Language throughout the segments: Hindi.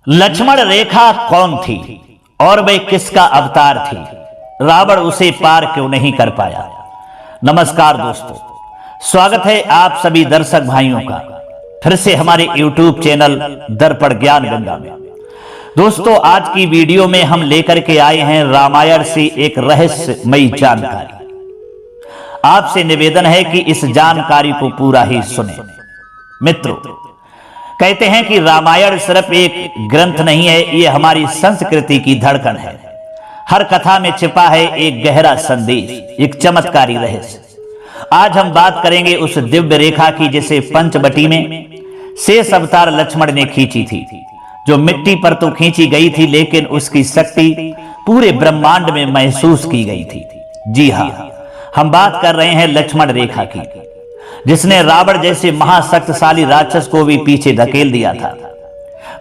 लक्ष्मण रेखा कौन थी और वह किसका अवतार थी? रावण उसे पार क्यों नहीं कर पाया? नमस्कार दोस्तों, स्वागत है आप सभी दर्शक भाइयों का फिर से हमारे YouTube चैनल दर्पण ज्ञान गंगा में। दोस्तों, आज की वीडियो में हम लेकर के आए हैं रामायण से एक रहस्यमयी जानकारी। आपसे निवेदन है कि इस जानकारी को पूरा ही सुने। मित्रों, कहते हैं कि रामायण सिर्फ एक ग्रंथ नहीं है, ये हमारी संस्कृति की धड़कन है। हर कथा में छिपा है एक गहरा संदेश, एक चमत्कारी रहस्य। आज हम बात करेंगे उस दिव्य रेखा की जिसे पंचवटी में शेष अवतार लक्ष्मण ने खींची थी, जो मिट्टी पर तो खींची गई थी लेकिन उसकी शक्ति पूरे ब्रह्मांड में महसूस की गई थी। जी हाँ, हम बात कर रहे हैं लक्ष्मण रेखा की, जिसने रावण जैसे महाशक्तिशाली राक्षस को भी पीछे धकेल दिया था।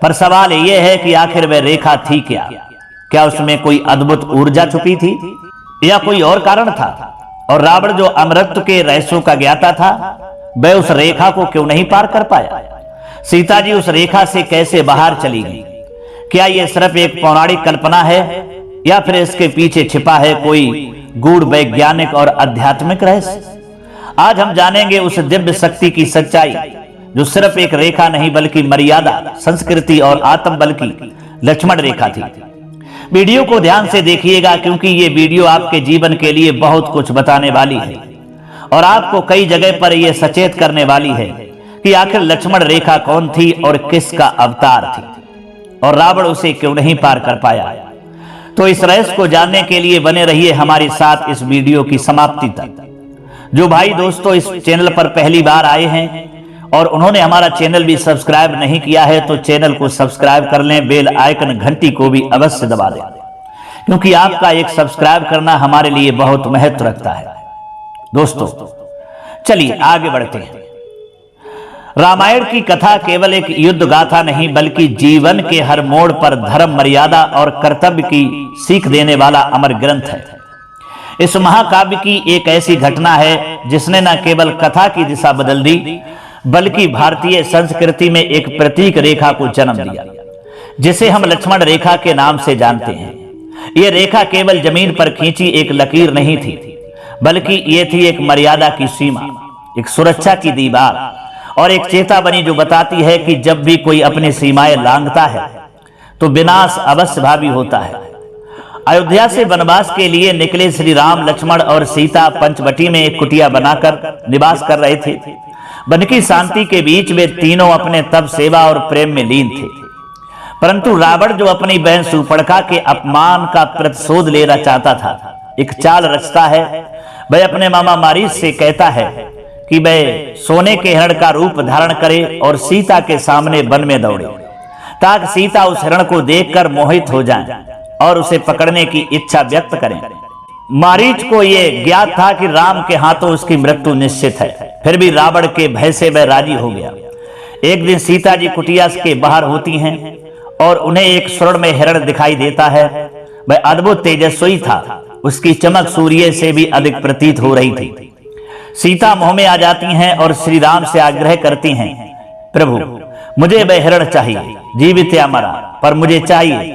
पर सवाल यह है कि आखिर वह रेखा थी क्या? क्या उसमें कोई अद्भुत ऊर्जा छुपी थी या कोई और कारण था? और रावण जो अमृत के रहस्यों का ज्ञाता था, वह उस रेखा को क्यों नहीं पार कर पाया? सीता जी उस रेखा से कैसे बाहर चली गई? क्या यह सिर्फ एक पौराणिक कल्पना है या फिर इसके पीछे छिपा है कोई गूढ़ वैज्ञानिक और आध्यात्मिक रहस्य? आज हम जानेंगे उस दिव्य शक्ति की सच्चाई, जो सिर्फ एक रेखा नहीं बल्कि मर्यादा, संस्कृति और आत्मबल की लक्ष्मण रेखा थी। वीडियो को ध्यान से देखिएगा, क्योंकि ये वीडियो आपके जीवन के लिए बहुत कुछ बताने वाली है और आपको कई जगह पर यह सचेत करने वाली है कि आखिर लक्ष्मण रेखा कौन थी और किसका अवतार थी, और रावण उसे क्यों नहीं पार कर पाया। तो इस रहस्य को जानने के लिए बने रहिए हमारे साथ इस वीडियो की समाप्ति तक। जो भाई दोस्तों इस चैनल पर पहली बार आए हैं और उन्होंने हमारा चैनल भी सब्सक्राइब नहीं किया है, तो चैनल को सब्सक्राइब कर लें, बेल आइकन घंटी को भी अवश्य दबा दें, क्योंकि आपका एक सब्सक्राइब करना हमारे लिए बहुत महत्व रखता है। दोस्तों, चलिए आगे बढ़ते हैं। रामायण की कथा केवल एक युद्ध गाथा नहीं, बल्कि जीवन के हर मोड़ पर धर्म, मर्यादा और कर्तव्य की सीख देने वाला अमर ग्रंथ है। इस महाकाव्य की एक ऐसी घटना है जिसने न केवल कथा की दिशा बदल दी, बल्कि भारतीय संस्कृति में एक प्रतीक रेखा को जन्म दिया, जिसे हम लक्ष्मण रेखा के नाम से जानते हैं। यह रेखा केवल जमीन पर खींची एक लकीर नहीं थी, बल्कि यह थी एक मर्यादा की सीमा, एक सुरक्षा की दीवार और एक चेतावनी जो बताती है कि जब भी कोई अपनी सीमाएं लांघता है तो विनाश अवश्य भावी होता है। अयोध्या से वनवास के लिए निकले श्री राम, लक्ष्मण और सीता पंचवटी में एक कुटिया बनाकर निवास कर रहे थे। वन की शांति के बीच वे तीनों अपने तप, सेवा और प्रेम में लीन थे। परंतु रावण, जो अपनी बहन शूर्पणखा के अपमान का प्रतिशोध लेना चाहता था, एक चाल रचता है। वह अपने मामा मारीच से कहता है कि वह सोने के हिरण का रूप धारण करे और सीता के सामने वन में दौड़े, ताकि सीता उस हिरण को देखकर मोहित हो जाए और उसे पकड़ने की इच्छा व्यक्त करें। मारीच को यह ज्ञात था कि राम के हाथों उसकी मृत्यु निश्चित है, फिर भी रावण के भय से वह राजी हो गया। एक दिन सीता जी कुटिया के बाहर होती हैं और उन्हें एक स्वर्णमय हिरण दिखाई देता है। वह अद्भुत तेजस्वी था, उसकी चमक सूर्य से भी अधिक प्रतीत हो रही थी। सीता मोह में आ जाती हैं और श्री राम से आग्रह करती हैं, प्रभु मुझे वह हिरण चाहिए, जीवित या मरा, पर मुझे चाहिए।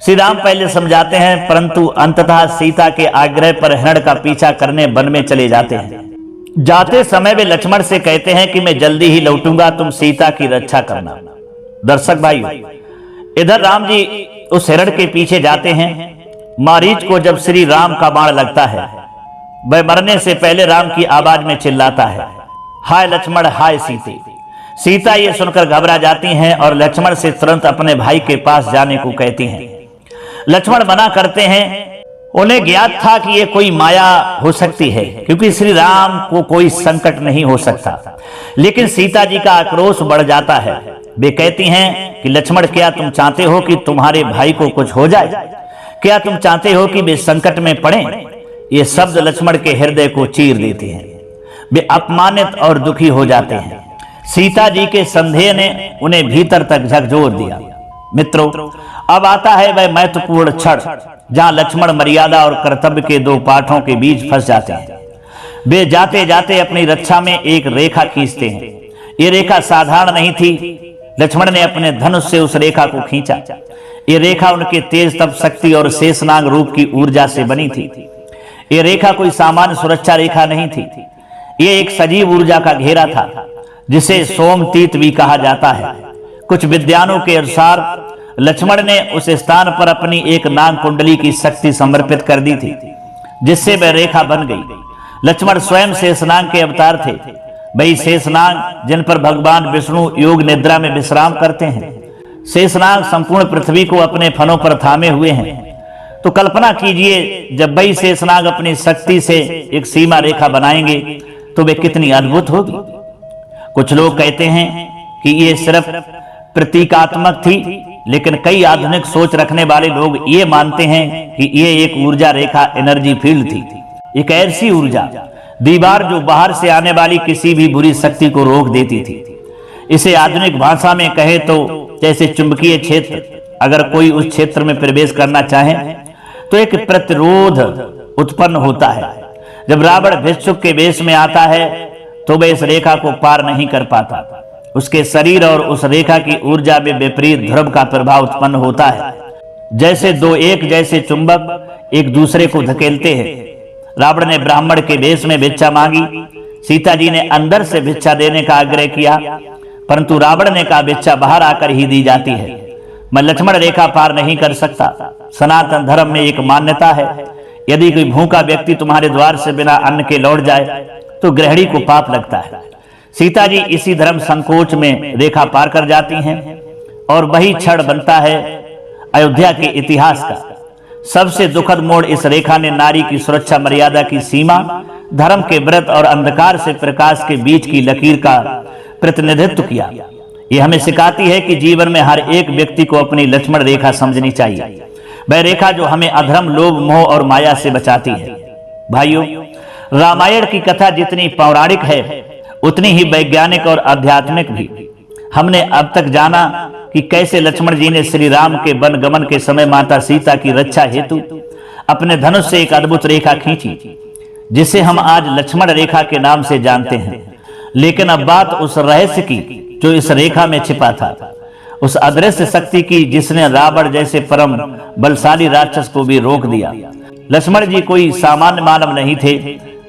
श्री राम पहले समझाते हैं, परंतु अंततः सीता के आग्रह पर हिरण का पीछा करने वन में चले जाते हैं। जाते समय वे लक्ष्मण से कहते हैं कि मैं जल्दी ही लौटूंगा, तुम सीता की रक्षा करना। दर्शक भाइयों, इधर राम जी उस हिरण के पीछे जाते हैं। मारीच को जब श्री राम का बाण लगता है, वह मरने से पहले राम की आवाज में चिल्लाता है, हाय लक्ष्मण, हाय सीते। सीता ये सुनकर घबरा जाती हैं और लक्ष्मण से तुरंत अपने भाई के पास जाने को कहती हैं। लक्ष्मण मना करते हैं। उन्हें ज्ञात था कि यह कोई माया हो सकती है, क्योंकि श्री राम को कोई संकट नहीं हो सकता। लेकिन सीता जी का आक्रोश बढ़ जाता है। वे कहती हैं कि लक्ष्मण, क्या तुम चाहते हो कि तुम्हारे भाई को कुछ हो जाए? क्या तुम चाहते हो कि वे संकट में पड़े? ये शब्द लक्ष्मण के हृदय को चीर देते हैं। वे अपमानित और दुखी हो जाते हैं। सीता जी के संदेह ने उन्हें भीतर तक झकझोर दिया। मित्रों, अब आता है वह महत्वपूर्ण क्षण जहां लक्ष्मण मर्यादा और कर्तव्य के दो पाठों के बीच फंस जाते हैं। वे जाते जाते अपनी रक्षा में एक रेखा खींचते हैं। ये रेखा साधारण नहीं थी, लक्ष्मण ने अपने धनुष से उस रेखा को खींचा। ये रेखा उनके तेज तप शक्ति और शेषनाग रूप की ऊर्जा से बनी थी। ये रेखा कोई सामान्य सुरक्षा रेखा नहीं थी। ये एक सजीव ऊर्जा का घेरा था जिसे सोमतीत भी कहा जाता है। कुछ विद्वानों के अनुसार लक्ष्मण ने उस स्थान पर अपनी एक नाग कुंडली की शक्ति समर्पित कर दी थी, जिससे वह रेखा बन गई। लक्ष्मण स्वयं शेषनाग के अवतार थे। वही शेषनाग जिन पर भगवान विष्णु योग निद्रा में विश्राम करते हैं। शेषनाग संपूर्ण पृथ्वी को अपने फनों पर थामे हुए हैं। तो कल्पना कीजिए, जब वही शेषनाग अपनी शक्ति से एक सीमा रेखा बनाएंगे तो वे कितनी अद्भुत होगी। कुछ लोग कहते हैं कि ये सिर्फ प्रतीकात्मक थी, लेकिन कई आधुनिक सोच रखने वाले लोग ये मानते हैं कि ये एक ऊर्जा रेखा एनर्जी फील्ड थी। एक ऐसी ऊर्जा दीवार जो बाहर से आने वाली किसी भी बुरी शक्ति को रोक देती थी। इसे आधुनिक भाषा में कहे तो जैसे चुंबकीय क्षेत्र, अगर कोई उस क्षेत्र में प्रवेश करना चाहे तो एक प्रतिरोध उत्पन्न होता है। जब रावण भिक्षुक के वेश में आता है तो वह इस रेखा को पार नहीं कर पाता। उसके शरीर और उस रेखा की ऊर्जा में विपरीत ध्रुव का प्रभाव उत्पन्न होता है। जैसे दो एक जैसे चुंबक एक दूसरे को धकेलते हैं। रावण ने ब्राह्मण के वेश में भिक्षा मांगी। सीता जी ने अंदर से भिक्षा देने का आग्रह किया, परंतु रावण ने कहा भिक्षा बाहर आकर ही दी जाती है, मैं लक्ष्मण रेखा पार नहीं कर सकता। सनातन धर्म में एक मान्यता है, यदि कोई भूखा व्यक्ति तुम्हारे द्वार से बिना अन्न के लौट जाए तो गृहिणी को पाप लगता है। सीता जी इसी धर्म संकोच में रेखा पार कर जाती हैं और वही क्षण बनता है अयोध्या के इतिहास का सबसे दुखद मोड़। इस रेखा ने नारी की सुरक्षा मर्यादा की सीमा, धर्म के व्रत और अंधकार से प्रकाश के बीच की लकीर का प्रतिनिधित्व किया। यह हमें सिखाती है कि जीवन में हर एक व्यक्ति को अपनी लक्ष्मण रेखा समझनी चाहिए। वह रेखा जो हमें अधर्म, लोभ, मोह और माया से बचाती है। भाइयों, रामायण की कथा जितनी पौराणिक है उतनी ही वैज्ञानिक और आध्यात्मिक भी। हमने अब तक जाना कि कैसे लक्ष्मण जी ने श्री राम के वन गमन के समय माता सीता की रक्षा हेतु अपने धनुष से एक अद्भुत रेखा खींची, जिसे हम आज लक्ष्मण रेखा के नाम से जानते हैं। लेकिन अब बात उस रहस्य की जो इस रेखा में छिपा था, उस अदृश्य शक्ति की जिसने रावण जैसे परम बलशाली राक्षस को भी रोक दिया। लक्ष्मण जी कोई सामान्य मानव नहीं थे,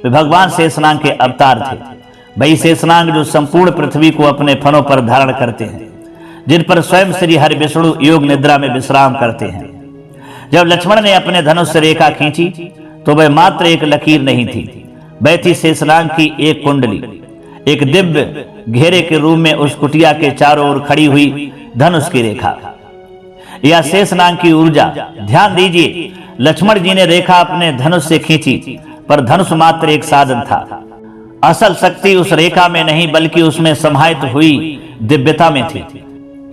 वे भगवान शेषनाग के अवतार थे। वही शेषनाग जो संपूर्ण पृथ्वी को अपने फनों पर धारण करते हैं, जिन पर स्वयं श्री हरि विष्णु योग निद्रा में विश्राम करते हैं। जब लक्ष्मण ने अपने धनुष से रेखा खींची तो वह मात्र एक लकीर नहीं थी, वह थी शेषनाग की एक कुंडली, एक दिव्य घेरे के रूप में उस कुटिया के चारों ओर खड़ी हुई धनुष की रेखा या शेषनाग की ऊर्जा। ध्यान दीजिए, लक्ष्मण जी ने रेखा अपने धनुष से खींची, पर धनुष मात्र एक साधन था। असल शक्ति उस रेखा में नहीं बल्कि उसमें समाहित हुई दिव्यता में थी।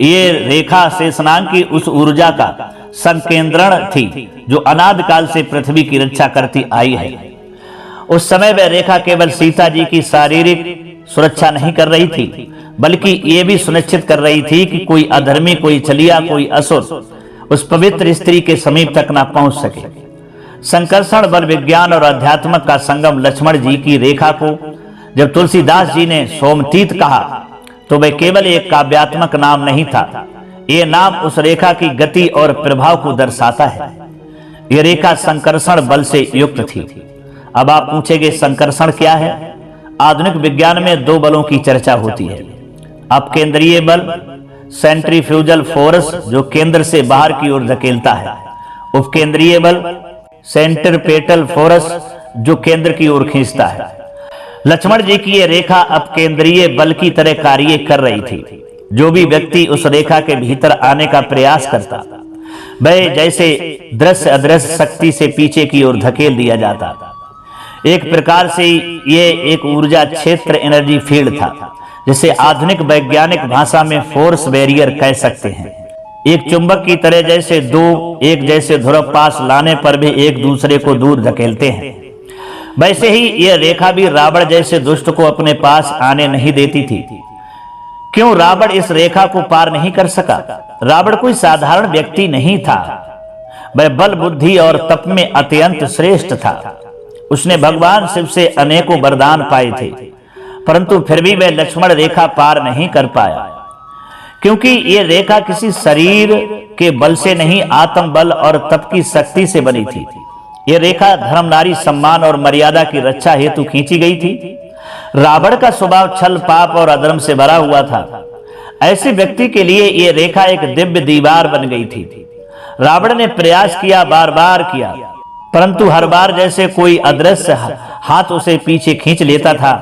ये रेखा शेषनाग की उस ऊर्जा का संकेंद्रण थी जो अनादि काल से पृथ्वी की रक्षा करती आई है। उस समय वह रेखा केवल सीता जी की शारीरिक सुरक्षा नहीं कर रही थी, बल्कि ये भी सुनिश्चित कर रही थी कि कोई अधर्मी, कोई छलिया, कोई असुर उस पवित्र स्त्री के समीप तक ना पहुंच सके। संकर्षण बल, विज्ञान और अध्यात्म का संगम लक्ष्मण जी की रेखा को जब तुलसीदास जी ने सोमतीत कहा तो वह केवल एक काव्यात्मक नाम नहीं था, ये नाम उस रेखा की गति और प्रभाव को दर्शाता है। यह रेखा संकर्षण बल से युक्त थी। अब आप पूछेंगे संकर्षण क्या है? आधुनिक विज्ञान में दो बलों की चर्चा होती है, अपकेंद्रीय बल सेंट्रीफ्यूजल फोर्स जो केंद्र से बाहर की ओर धकेलता है, उपकेंद्रीय बल सेंट्रिपेटल फोर्स जो केंद्र की ओर खींचता है। लक्ष्मण जी की यह रेखा अपकेंद्रीय बल की तरह कार्य कर रही थी। जो भी व्यक्ति उस रेखा के भीतर आने का प्रयास करता वह जैसे दृश्य अदृश्य शक्ति से पीछे की ओर धकेल दिया जाता। एक प्रकार से ये एक ऊर्जा क्षेत्र, एनर्जी फील्ड था, जिसे आधुनिक वैज्ञानिक भाषा में फोर्स बैरियर कह सकते हैं। एक चुंबक की तरह जैसे दो एक जैसे ध्रुव पास लाने पर भी एक दूसरे को दूर धकेलते हैं, वैसे ही यह रेखा भी रावण जैसे दुष्ट को अपने पास आने नहीं देती थी। क्यों रावण इस रेखा को पार नहीं कर सका? रावण कोई साधारण व्यक्ति नहीं था, वह बल, बुद्धि और तप में अत्यंत श्रेष्ठ था। उसने भगवान शिव से अनेकों वरदान पाए थे, परंतु फिर भी वह लक्ष्मण रेखा पार नहीं कर पाया, क्योंकि ये रेखा किसी शरीर के बल से नहीं, आत्म बल और तप की शक्ति से बनी थी। ये रेखा धर्म, नारी सम्मान और मर्यादा की रक्षा हेतु खींची गई थी। रावण का स्वभाव छल, पाप और अधर्म से भरा हुआ था। ऐसे व्यक्ति के लिए ये रेखा एक दिव्य दीवार बन गई थी। रावण ने प्रयास किया, बार बार किया, परंतु हर बार जैसे कोई अदृश्य हाथ उसे पीछे खींच लेता था।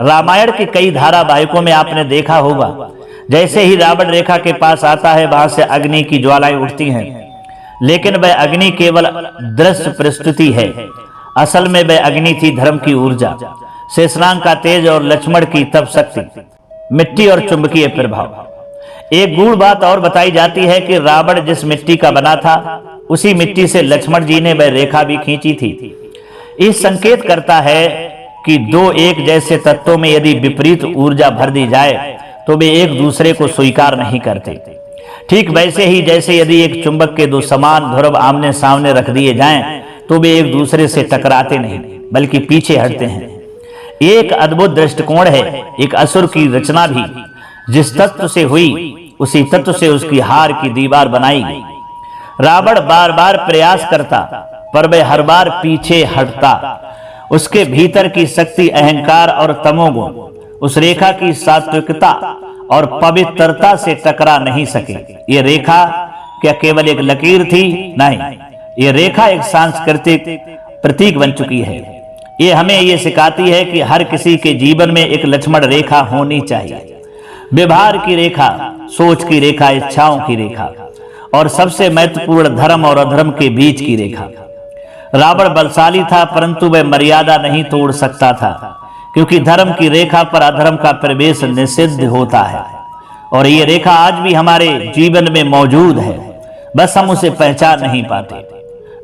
रामायण के कई धारावाहिकों में आपने देखा होगा, जैसे ही रावण रेखा के पास आता है, वहां से अग्नि की ज्वालाएं उठती हैं, लेकिन वह अग्नि केवल दृश्य प्रस्तुति है। असल में वह अग्नि थी धर्म की ऊर्जा, शेषनाग का तेज और लक्ष्मण की तप शक्ति, मिट्टी और चुंबकीय प्रभाव। एक गूढ़ बात और बताई जाती है कि रावण जिस मिट्टी का बना था, उसी मिट्टी से लक्ष्मण जी ने वह रेखा भी खींची थी। यह संकेत करता है कि दो एक जैसे तत्वों में यदि विपरीत ऊर्जा भर दी जाए तो वे एक दूसरे को स्वीकार नहीं करते। ठीक वैसे ही जैसे यदि एक चुंबक के दो समान ध्रुव आमने सामने रख दिए जाएं तो वे एक दूसरे से टकराते नहीं, बल्कि पीछे हटते हैं। एक अद्भुत दृष्टिकोण है। एक असुर की रचना भी जिस तत्व से हुई, उसी तत्व से उसकी हार की दीवार बनाई गई। रावण बार बार प्रयास करता, पर वह हर बार पीछे हटता। उसके भीतर की शक्ति, अहंकार और तमोगुण उस रेखा की सात्विकता और पवित्रता से टकरा नहीं सके। ये रेखा क्या केवल एक लकीर थी? नहीं, ये रेखा एक सांस्कृतिक प्रतीक बन चुकी है। ये हमें ये सिखाती है कि हर किसी के जीवन में एक लक्ष्मण रेखा होनी चाहिए। व्यवहार की रेखा, सोच की रेखा, इच्छाओं की रेखा, और सबसे महत्वपूर्ण धर्म और अधर्म के बीच की रेखा। रावण बलशाली था, परंतु वह मर्यादा नहीं तोड़ सकता था, क्योंकि धर्म की रेखा पर अधर्म का प्रवेश निषिद्ध होता है। और ये रेखा आज भी हमारे जीवन में मौजूद है, बस हम उसे पहचान नहीं पाते।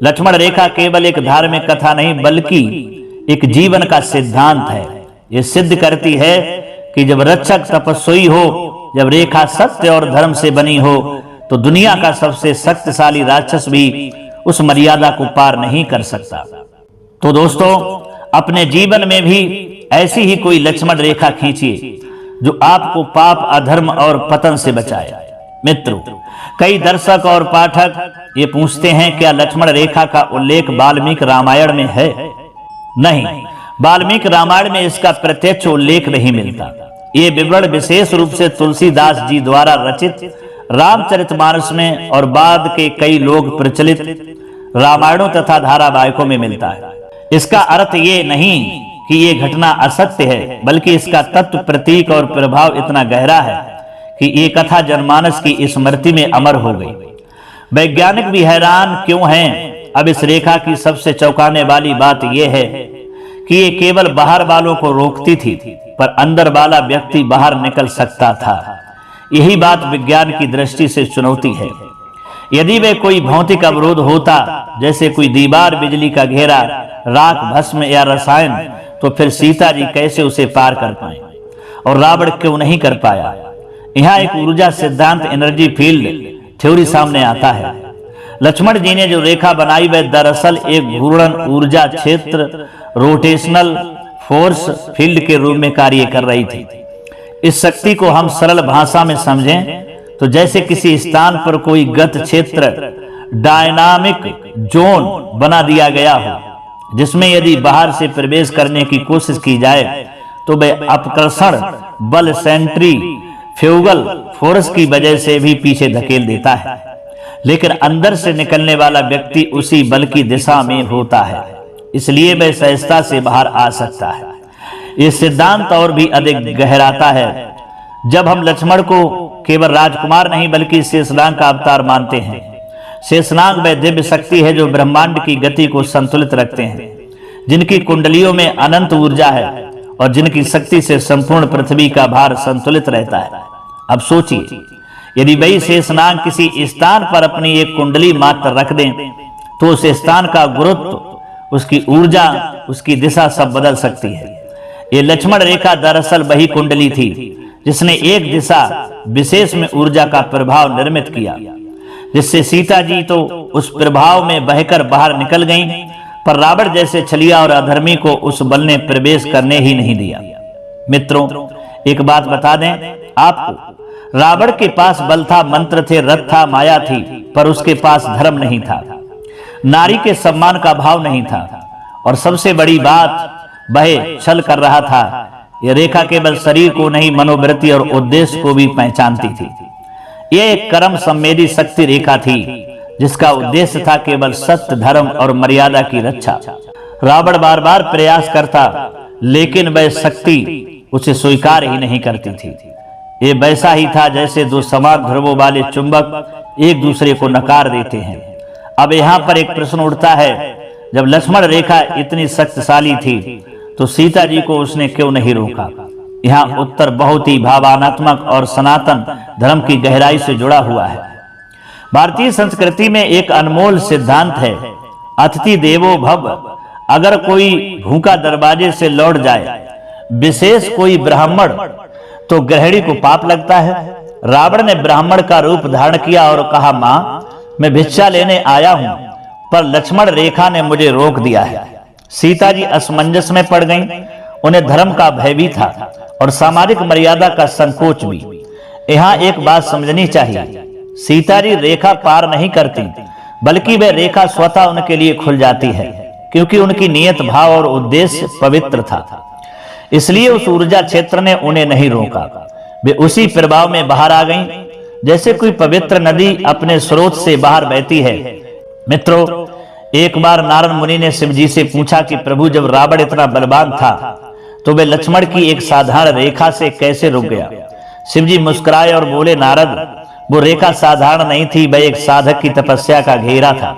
लक्ष्मण रेखा केवल एक धार्मिक कथा नहीं, बल्कि एक जीवन का सिद्धांत है। ये सिद्ध करती है कि जब रक्षक तपस्वी हो, जब रेखा सत्य और धर्म से बनी हो, तो दुनिया का सबसे शक्तिशाली राक्षस भी उस मर्यादा को पार नहीं कर सकता। तो दोस्तों, अपने जीवन में भी ऐसी ही कोई लक्ष्मण रेखा खींचिए जो आपको पाप, अधर्म और पतन से बचाए। मित्रों, कई दर्शक और पाठक ये पूछते हैं, क्या लक्ष्मण रेखा का उल्लेख वाल्मीकि रामायण में है? नहीं, वाल्मीकि रामायण में इसका प्रत्यक्ष उल्लेख नहीं मिलता। ये विवरण विशेष रूप से तुलसीदास जी द्वारा रचित रामचरितमानस में और बाद के कई लोग प्रचलित रामायणों तथा धारावाहिकों में मिलता है। इसका अर्थ ये नहीं कि ये घटना असत्य है, बल्कि इसका तत्व, प्रतीक और प्रभाव इतना गहरा है कि ये कथा जनमानस की स्मृति में अमर हो गई। वैज्ञानिक भी हैरान क्यों हैं। अब इस रेखा की सबसे चौंकाने वाली बात यह है कि ये केवल बाहर वालों को रोकती थी, पर अंदर वाला व्यक्ति बाहर निकल सकता था। यही बात विज्ञान की दृष्टि से चुनौती है। यदि वे कोई भौतिक अवरोध होता, जैसे कोई दीवार, बिजली का घेरा, राख, भस्म या रसायन, तो फिर सीता जी कैसे उसे पार कर पाए और रावण क्यों नहीं कर पाया? यहाँ एक ऊर्जा सिद्धांत, एनर्जी फील्ड थ्योरी सामने आता है। लक्ष्मण जी ने जो रेखा बनाई वह दरअसल एक घूर्णन ऊर्जा क्षेत्र, रोटेशनल फोर्स फील्ड के रूप में कार्य कर रही थी। इस शक्ति को हम सरल भाषा में समझें तो जैसे किसी स्थान पर कोई गत क्षेत्र, डायनामिक जोन बना दिया गया हो, जिसमें यदि बाहर से प्रवेश करने की कोशिश की जाए तो वह अपकर्षण बल, सेंट्रीफ्यूगल फोर्स की वजह से भी पीछे धकेल देता है, लेकिन अंदर से निकलने वाला व्यक्ति उसी बल की दिशा में होता है, इसलिए वह सहजता से बाहर आ सकता है। यह सिद्धांत और भी अधिक गहराता है जब हम लक्ष्मण को केवल राजकुमार नहीं बल्कि शेषनाग का अवतार मानते हैं। शेषनाग वह दिव्य शक्ति है जो ब्रह्मांड की गति को संतुलित रखते हैं, जिनकी कुंडलियों में अनंत ऊर्जा है और जिनकी शक्ति से संपूर्ण पृथ्वी का भार संतुलित रहता है। अब सोचिए, यदि वही शेषनाग किसी स्थान पर अपनी एक कुंडली मात्र रख दें तो उस स्थान का गुरुत्व, उसकी ऊर्जा, उसकी दिशा सब बदल सकती है। ये लक्ष्मण रेखा दरअसल वही कुंडली थी जिसने एक दिशा विशेष में ऊर्जा का प्रभाव निर्मित किया, जिससे सीता जी तो उस प्रभाव में बहकर बाहर निकल गईं, पर रावण जैसे छलिया और अधर्मी को उस बल ने प्रवेश करने ही नहीं दिया। मित्रों, एक बात बता दें आपको, रावण के पास बल था, मंत्र थे, रथ था, माया थी, पर उसके पास धर्म नहीं था, नारी के सम्मान का भाव नहीं था, और सबसे बड़ी बात वह छल कर रहा था। यह रेखा केवल शरीर को नहीं, मनोवृत्ति और उद्देश्य को भी पहचानती थी। यह एक कर्म संवेदी शक्ति रेखा थी जिसका उद्देश्य था केवल सत्य, धर्म और मर्यादा की रक्षा। रावण बार बार प्रयास करता, लेकिन वह शक्ति उसे स्वीकार ही नहीं करती थी। ये वैसा ही था जैसे दो समान ध्रुवों वाले चुंबक एक दूसरे को नकार देते हैं। अब यहाँ पर एक प्रश्न उठता है, जब लक्ष्मण रेखा इतनी शक्तिशाली थी तो सीता जी को उसने क्यों नहीं रोका? यहाँ उत्तर बहुत ही भावनात्मक और सनातन धर्म की गहराई से जुड़ा हुआ है। भारतीय संस्कृति में एक अनमोल सिद्धांत है, अतिथि देवो भव। अगर कोई भूखा दरवाजे से लौट जाए, विशेष कोई ब्राह्मण, तो गृहिणी को पाप लगता है। रावण ने ब्राह्मण का रूप धारण किया और कहा, मां, मैं भिक्षा लेने आया हूं, पर लक्ष्मण रेखा ने मुझे रोक दिया है। सीता जी असमंजस में पड़ गईं। उन्हें धर्म का भय भी था और सामाजिक मर्यादा का संकोच भी। यहाँ एक बात समझनी चाहिए, सीता जी रेखा पार नहीं करती, बल्कि वह रेखा स्वतः उनके लिए खुल जाती है, क्योंकि उनकी नियत, भाव और उद्देश्य पवित्र था। इसलिए उस ऊर्जा क्षेत्र ने उन्हें नहीं रोका। वे उसी प्रभाव में बाहर आ गईं, जैसे कोई पवित्र नदी अपने स्रोत से बाहर बहती है। मित्रों, एक बार नारद मुनि ने शिव जी से पूछा कि प्रभु, जब रावण इतना बलवान था तो वे लक्ष्मण की एक साधारण रेखा से कैसे रुक गया? शिव जी मुस्कुराए और बोले, नारद, वो रेखा साधारण नहीं थी, वह एक साधक की तपस्या का घेरा था।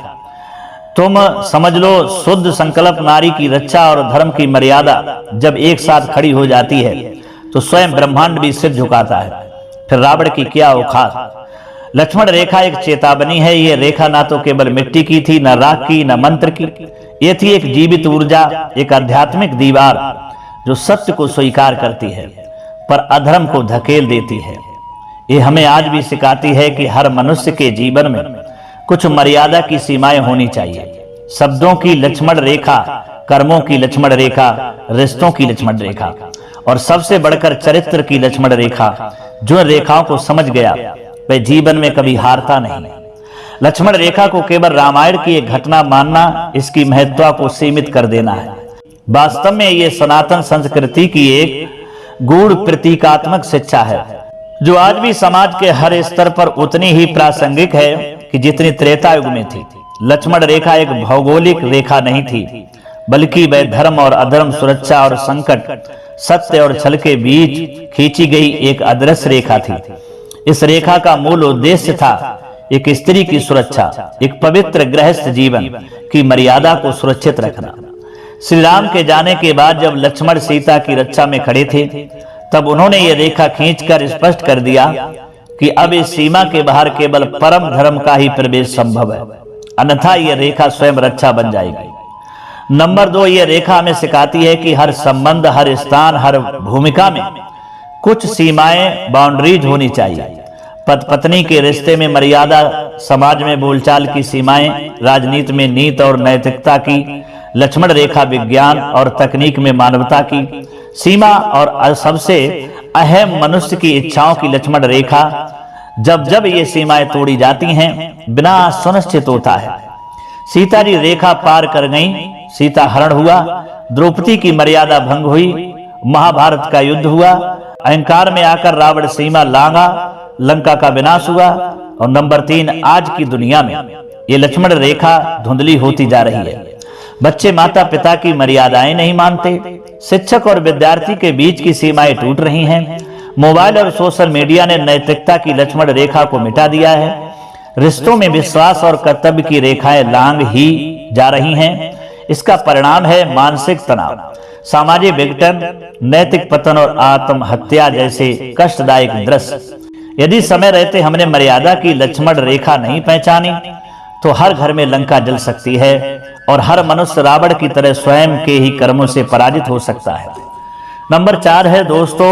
तुम समझ लो, शुद्ध संकल्प, नारी की रक्षा और धर्म की मर्यादा जब एक साथ खड़ी हो जाती है तो स्वयं ब्रह्मांड भी सिर झुकाता है। फिर रावण की क्या औकात? लक्ष्मण रेखा एक चेतावनी है। यह रेखा ना तो केवल मिट्टी की थी, न राख की, न मंत्र की। यह थी एक जीवित ऊर्जा, एक आध्यात्मिक दीवार जो सत्य को स्वीकार करती है पर अधर्म को धकेल देती है। ये हमें आज भी सिखाती है कि हर मनुष्य के जीवन में कुछ मर्यादा की सीमाएं होनी चाहिए। शब्दों की लक्ष्मण रेखा, कर्मों की लक्ष्मण रेखा, रिश्तों की लक्ष्मण रेखा, और सबसे बढ़कर चरित्र की लक्ष्मण रेखा। जो रेखाओं को समझ गया वह जीवन में कभी हारता नहीं। लक्ष्मण रेखा को केवल रामायण की एक घटना मानना इसकी महत्ता को सीमित कर देना है। वास्तव में यह सनातन संस्कृति की एक गूढ़ प्रतीकात्मक शिक्षा है, जो आज भी समाज के हर स्तर पर उतनी ही प्रासंगिक है कि जितनी त्रेता युग में थी। लक्ष्मण रेखा एक भौगोलिक रेखा नहीं थी, बल्कि वह धर्म और अधर्म, सुरक्षा और संकट, सत्य और छल के बीच खींची गई एक अदृश्य रेखा थी। इस रेखा का मूल उद्देश्य था एक स्त्री की सुरक्षा, एक पवित्र गृहस्थ जीवन की मर्यादा को सुरक्षित रखना। श्री राम के जाने के बाद जब लक्ष्मण सीता की रक्षा में खड़े थे, तब उन्होंने ये रेखा खींचकर स्पष्ट कर दिया कि अब इस सीमा के बाहर केवल परम धर्म का ही प्रवेश संभव है, अन्यथा यह रेखा स्वयं रक्षा बन जाएगी। नंबर 2, यह रेखा हमें सिखाती है कि हर संबंध, हर स्थान, हर भूमिका में कुछ सीमाएं, बाउंड्रीज होनी चाहिए। पति पत्नी के रिश्ते में मर्यादा, समाज में बोलचाल की सीमाएं, राजनीति में नीति और नैतिकता की लक्ष्मण रेखा, विज्ञान और तकनीक में मानवता की सीमा, और सबसे अहम मनुष्य की इच्छाओं की लक्ष्मण रेखा। जब जब ये सीमाएं तोड़ी जाती हैं, विनाश सुनिश्चित होता है। सीता जी रेखा पार कर गईं, सीता हरण हुआ, द्रौपदी की मर्यादा भंग हुई, महाभारत का युद्ध हुआ, अहंकार में आकर रावण सीमा लांघा, लंका का विनाश हुआ। और नंबर 3, आज की दुनिया में ये लक्ष्मण रेखा धुंधली होती जा रही है। बच्चे माता पिता की मर्यादाएं नहीं मानते, शिक्षक और विद्यार्थी के बीच की सीमाएं टूट रही हैं, मोबाइल और सोशल मीडिया ने नैतिकता की लक्ष्मण रेखा को मिटा दिया है, रिश्तों में विश्वास और कर्तव्य की रेखाएं लांघ ही जा रही हैं। इसका परिणाम है मानसिक तनाव, सामाजिक विघटन, नैतिक पतन और आत्महत्या जैसे कष्टदायक दृश्य। यदि समय रहते हमने मर्यादा की लक्ष्मण रेखा नहीं पहचानी तो हर घर में लंका जल सकती है और हर मनुष्य रावण की तरह स्वयं के ही कर्मों से पराजित हो सकता है। नंबर 4 है दोस्तों,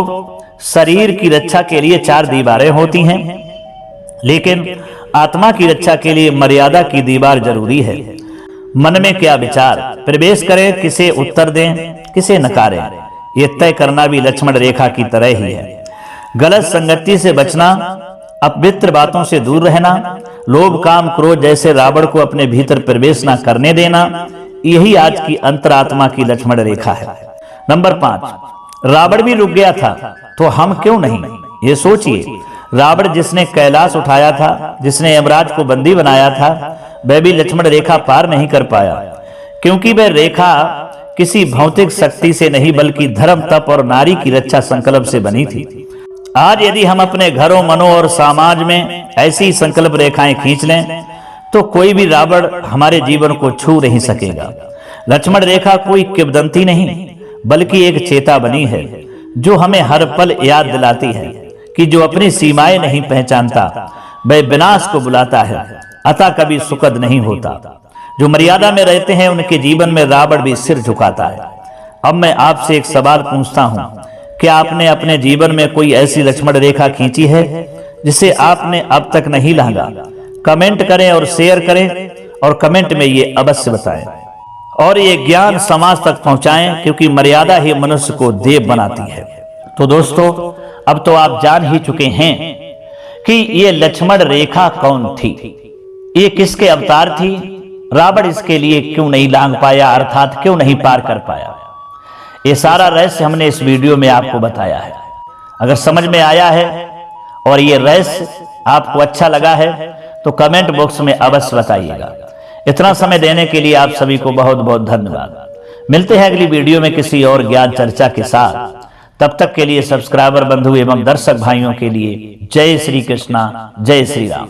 शरीर की रक्षा के लिए 4 दीवारें होती हैं, लेकिन आत्मा की रक्षा के लिए मर्यादा की दीवार जरूरी है। मन में क्या विचार प्रवेश करें, किसे उत्तर दें, किसे नकारें, यह तय करना भी लक्ष्मण रेखा की तरह ही है। गलत संगति से बचना, अपवित्र बातों से दूर रहना, लोभ काम क्रोध जैसे रावण को अपने भीतर प्रवेश न करने देना, यही आज की अंतरात्मा की लक्ष्मण रेखा है। नंबर 5, रावण भी रुक गया था तो हम क्यों नहीं? ये सोचिए, रावण जिसने कैलाश उठाया था, जिसने यमराज को बंदी बनाया था, वह भी लक्ष्मण रेखा पार नहीं कर पाया, क्योंकि वह रेखा किसी भौतिक शक्ति से नहीं बल्कि धर्म, तप और नारी की रक्षा संकल्प से बनी थी। आज यदि हम अपने घरों, मनों और समाज में ऐसी संकल्प रेखाएं खींच लें तो कोई भी रावण हमारे जीवन को छू नहीं सकेगा। लक्ष्मण रेखा कोई किंवदंती नहीं बल्कि एक चेतावनी है जो हमें हर पल याद दिलाती है कि जो अपनी सीमाएं नहीं पहचानता वह विनाश को बुलाता है, अतः कभी सुखद नहीं होता। जो मर्यादा में रहते हैं उनके जीवन में रावण भी सिर झुकाता है। अब मैं आपसे एक सवाल पूछता हूं, क्या आपने अपने जीवन में कोई ऐसी लक्ष्मण रेखा खींची है जिसे आपने अब तक नहीं लांघा? कमेंट करें और शेयर करें, और कमेंट में ये अवश्य बताएं और ये ज्ञान समाज तक पहुंचाएं, क्योंकि मर्यादा ही मनुष्य को देव बनाती है। तो दोस्तों, अब तो आप जान ही चुके हैं कि ये लक्ष्मण रेखा कौन थी, ये किसके अवतार थी, रावण इसके लिए क्यों नहीं लांघ पाया, अर्थात क्यों नहीं पार कर पाया। ये सारा रहस्य हमने इस वीडियो में आपको बताया है। अगर समझ में आया है और ये रहस्य आपको अच्छा लगा है तो कमेंट बॉक्स में अवश्य बताइएगा। इतना समय देने के लिए आप सभी को बहुत बहुत धन्यवाद। मिलते हैं अगली वीडियो में किसी और ज्ञान चर्चा के साथ। तब तक के लिए सब्सक्राइबर बंधु एवं दर्शक भाइयों के लिए जय श्री कृष्णा, जय श्री राम।